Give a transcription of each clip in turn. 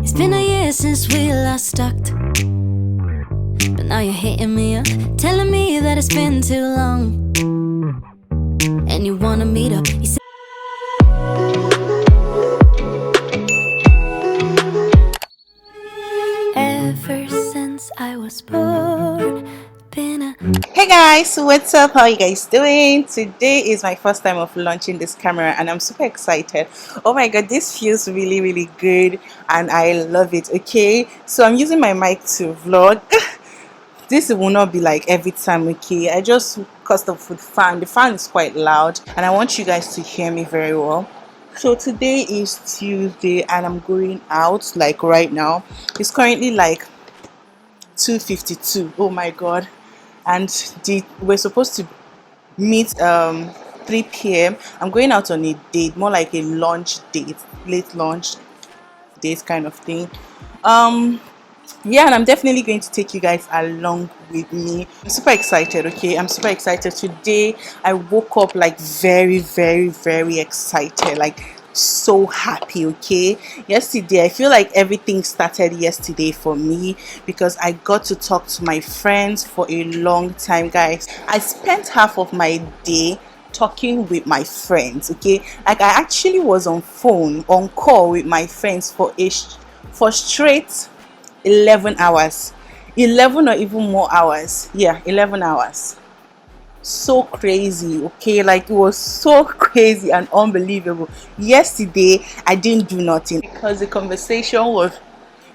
It's been a year since we last talked, but now you're hitting me up, telling me that it's been too long, and you wanna meet up. You say ever since I was born, been a Hey guys, what's up? How are you guys doing? Today is my first time of launching this camera and I'm super excited. Oh my god, this feels really good and I love it. Okay, so I'm using my mic to vlog. This will not be like every time, okay? I just custom food fan. The fan is quite loud and I want you guys to hear me very well. So today is Tuesday and I'm going out like right now. It's currently like 2:52. Oh my god. And we're supposed to meet 3 p.m. I'm going out on a date, more like a lunch date, late lunch date kind of thing. Yeah, and I'm definitely going to take you guys along with me. I'm super excited. Okay, I'm super excited. Today I woke up like very excited, like so happy. Okay, yesterday I feel like everything started yesterday for me because I got to talk to my friends for a long time, guys. I spent half of my day talking with my friends. Okay, like I actually was on call with my friends for straight 11 hours, 11 or even more hours. Yeah, 11 hours. So crazy. Okay, like it was so crazy and unbelievable. Yesterday I didn't do nothing because the conversation was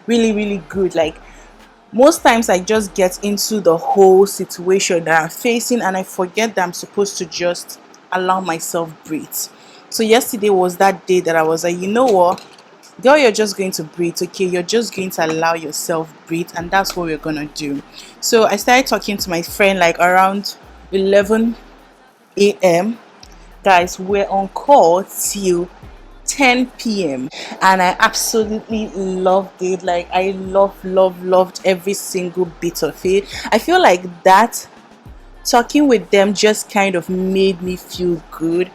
really good. Like most times I just get into the whole situation that I'm facing and I forget that I'm supposed to just allow myself breathe. So yesterday was that day that I was like, you know what, girl, you're just going to breathe. Okay, you're just going to allow yourself breathe, and that's what we're gonna do. So I started talking to my friend like around 11 a.m. Guys, we're on call till 10 p.m. and I absolutely loved it. Like I loved every single bit of it. I feel like that talking with them just kind of made me feel good.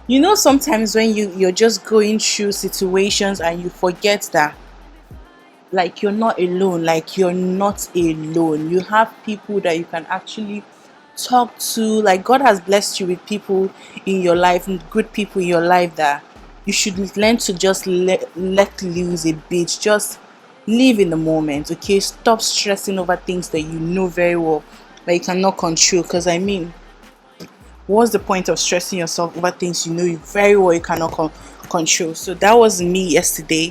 You know, sometimes when you're just going through situations and you forget that like you're not alone, like you're not alone, you have people that you can actually talk to. Like God has blessed you with people in your life, good people in your life, that you should learn to just let loose a bit, just live in the moment. Okay, stop stressing over things that you know very well that you cannot control. Because I mean, what's the point of stressing yourself over things you know you very well you cannot control? So that was me yesterday.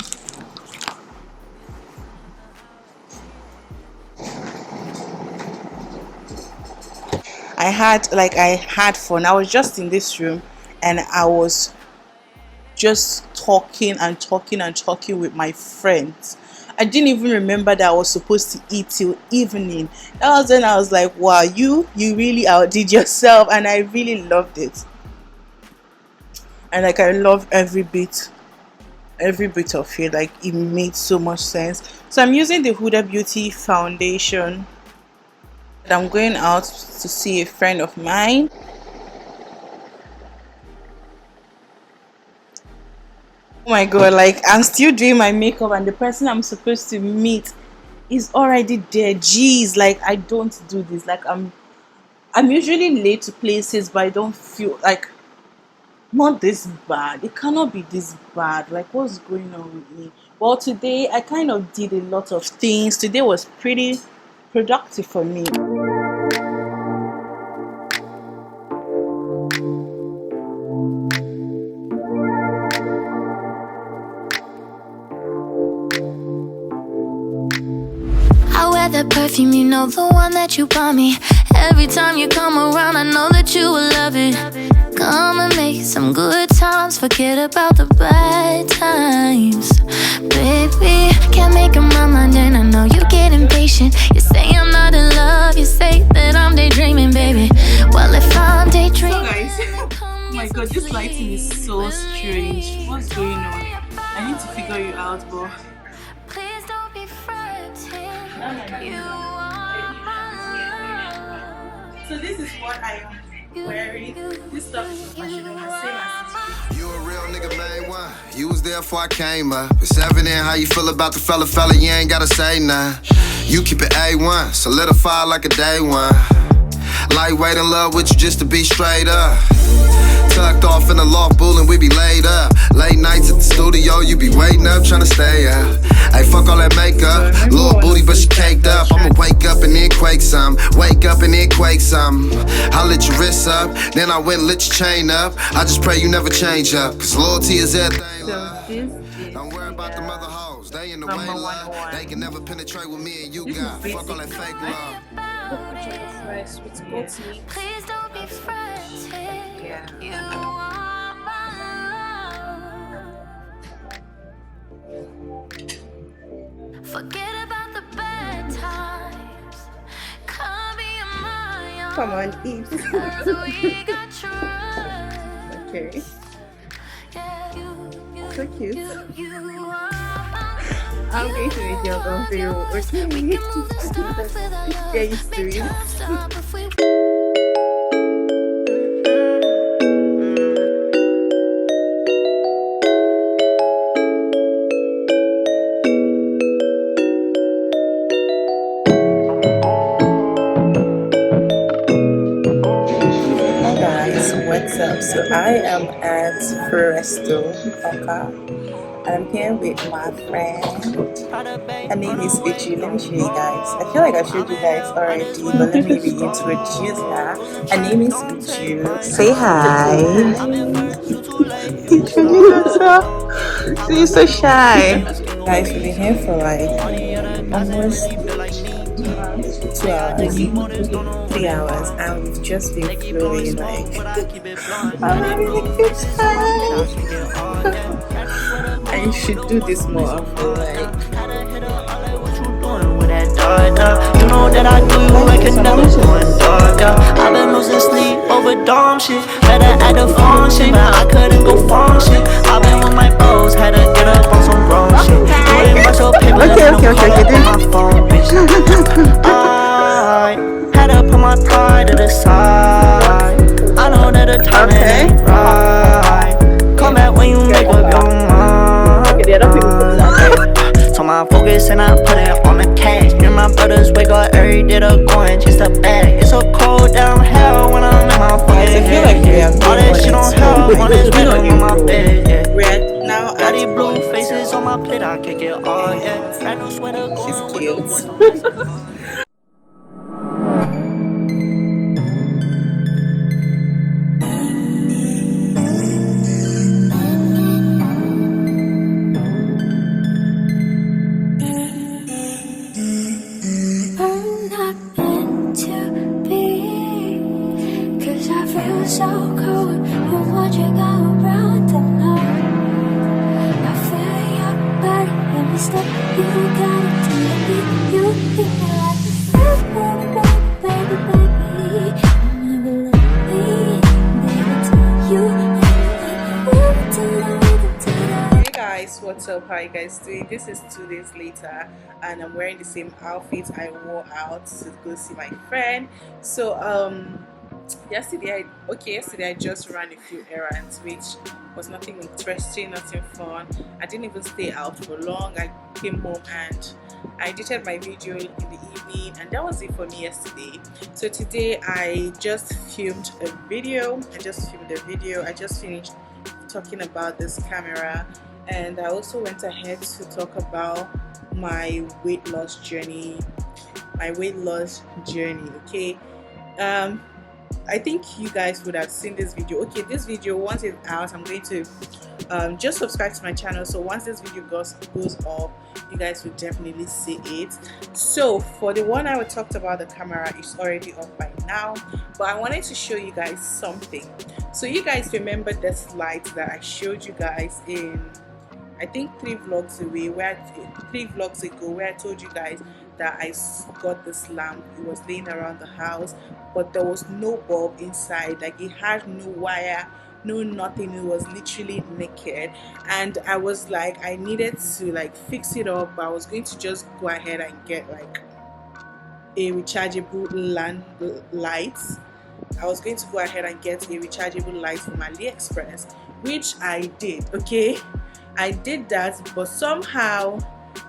I had fun. I was just in this room and I was just talking with my friends. I didn't even remember that I was supposed to eat till evening. That was when I was like, wow, you really outdid yourself, and I really loved it. And like I love every bit of it. Like it made so much sense. So I'm using the Huda Beauty foundation. I'm going out to see a friend of mine. Oh my god, like I'm still doing my makeup and the person I'm supposed to meet is already there. Jeez, like I don't do this. Like I'm usually late to places, but I don't feel like not this bad. It cannot be this bad. Like what's going on with me? Well, today I kind of did a lot of things. Today was pretty productive for me. I wear that perfume, you know, the one that you bought me. Every time you come around, I know that you will love it. Come and make some good times, forget about the bad times. Baby, can't make up my mind and I know you get impatient. You say I'm not in love, you say that I'm daydreaming, baby. Well, if I'm daydreaming, So guys, oh my god, this lighting is so strange. What's going on? I need to figure you out, but please don't be frightened. You are my love. so this is what I am wearing this stuff is professional, the same as You a real nigga, main one. You was there before I came up. It's evident how you feel about the fella, you ain't gotta say nothing. You keep it A1, solidify like a day one. Lightweight in love with you just to be straight up. Tucked off in the loft, bullin', we be laid up. Late nights at the studio, you be waiting up, tryna stay up. Hey, fuck all that makeup. Little booty, but she caked up. I'ma wake up and then quake some. Wake up and then quake some. I lit your wrists up, then I went and lit your chain up. I just pray you never change up, cause loyalty is everything. Don't worry about the mother hoes, they in the way, love. They can never penetrate with me and you got. Fuck all that fake love. Rice with goat meat. Please don't be frantic. Yeah. You are my love. Forget about the bad times. Come be in my arms. Come on, eat. 'Cause we got trust. Okay. Yeah, So cute. you are my I'm going to make your own video. Okay. Get used to it. Hi guys, what's up? So I am at Resto Awka, and I'm here with my friend. Her name is Vicky. Let me show you guys. I feel like I showed you guys already, but let me reintroduce her. Her name is Vicky. Say hi. Introduce yourself. You're so shy. Guys, we've been here for like almost 2 hours, 3 hours, and we've just been flowing like I'm having a good time. I should do this more often, like. You know that I do you like a never going dark. I've been losing sleep over dumb shit. Better at the phone shit, but I couldn't go phone shit. I've been with my bros, had to get up on some wrong shit. Doing much of paper, Okay. my phone, bitch. I had to put my pride to the side. I know that the timing ain't right. Come back when you make up your mind. So my focus and I put it on the cash. Me and my brothers wake up every day to go and chase the bag. It's so cold down hell when I'm in my fucking I feel like we have all that shit on hell on this rhythm on my bed, yeah. We're now Got at these blue faces on my plate, I kick it all, yeah. Brand new sweater, She's going cute. with the I'm not meant to be, 'cause I feel so cold from watching all around the night. I feel your body when we step. You got it to me. You hit me like baby, baby, baby. Never let me, baby, tell you Hey guys, what's up? How you guys doing? This is 2 days later, and I'm wearing the same outfit I wore out to go see my friend. So yesterday I just ran a few errands, which was nothing interesting, nothing fun. I didn't even stay out for long. I came home and I edited my video in the evening, and that was it for me yesterday. So today I just filmed a video. I just finished talking about this camera, and I also went ahead to talk about my weight loss journey. Okay, I think you guys would have seen this video. Okay, this video, once it's out, I'm going to just subscribe to my channel, so once this video goes up, you guys will definitely see it. So for the one I talked about, the camera is already up by now, but I wanted to show you guys something. So you guys remember this light that I showed you guys in, I think 3 vlogs ago, where I told you guys that I got this lamp. It was laying around the house, but there was no bulb inside. Like, it had no wire, no nothing. It was literally naked, and I was like, I needed to like fix it up, but I was going to just go ahead and get like a rechargeable light. I was going to go ahead and get a rechargeable light from AliExpress, which I did. Okay, I did that, but somehow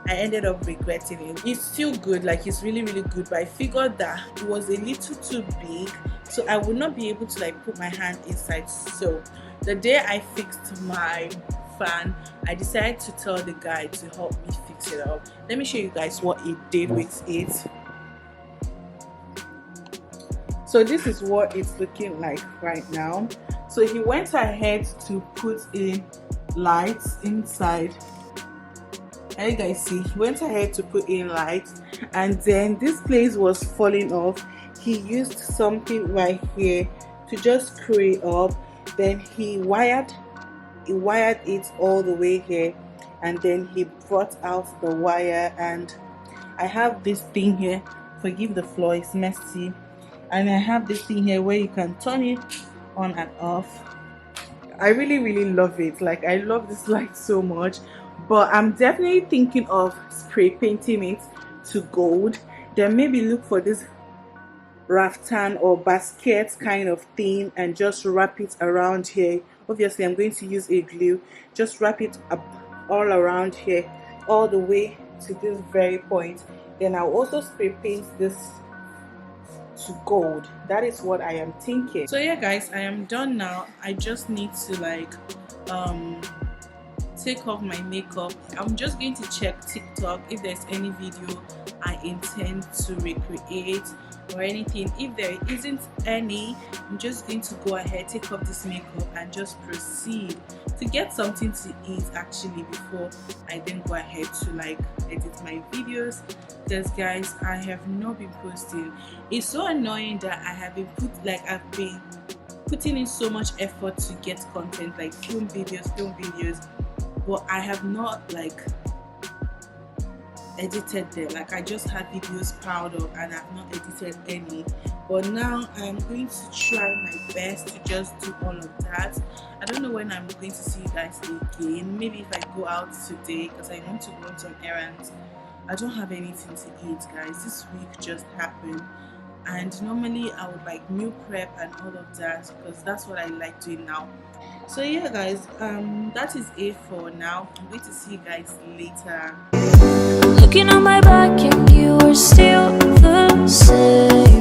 I ended up regretting it. It's still good, like it's really good, but I figured that it was a little too big, so I would not be able to like put my hand inside. So the day I fixed my fan, I decided to tell the guy to help me fix it up. Let me show you guys what he did with it. So this is what it's looking like right now. So he went ahead to put in lights inside. And you guys see, he went ahead to put in lights, and then this place was falling off. He used something right here to just screw it up. Then he wired it all the way here, and then he brought out the wire. And I have this thing here, forgive the floor, it's messy, and I have this thing here where you can turn it on and off. I really love it. Like, I love this light so much, but I'm definitely thinking of spray painting it to gold, then maybe look for this raftan or basket kind of thing and just wrap it around here. Obviously I'm going to use a glue, just wrap it up all around here all the way to this very point. Then I'll also spray paint this to gold. That is what I am thinking. So yeah guys, I am done now. I just need to like take off my makeup. I'm just going to check TikTok if there's any video I intend to recreate or anything. If there isn't any, I'm just going to go ahead, take off this makeup and just proceed to get something to eat actually before I then go ahead to like edit my videos. Because guys, I have not been posting. It's so annoying that I have been I've been putting in so much effort to get content, like film videos, but I have not like edited them. Like, I just had videos piled up and I've not edited any. But now I'm going to try my best to just do all of that. I don't know when I'm going to see you guys again. Maybe if I go out today, because I want to go on some errands. I don't have anything to eat, guys. This week just happened, and normally I would like meal prep and all of that, because that's what I like doing now. So yeah guys, that is it for now. I'm going to see you guys later. Looking on my back and you are still the same.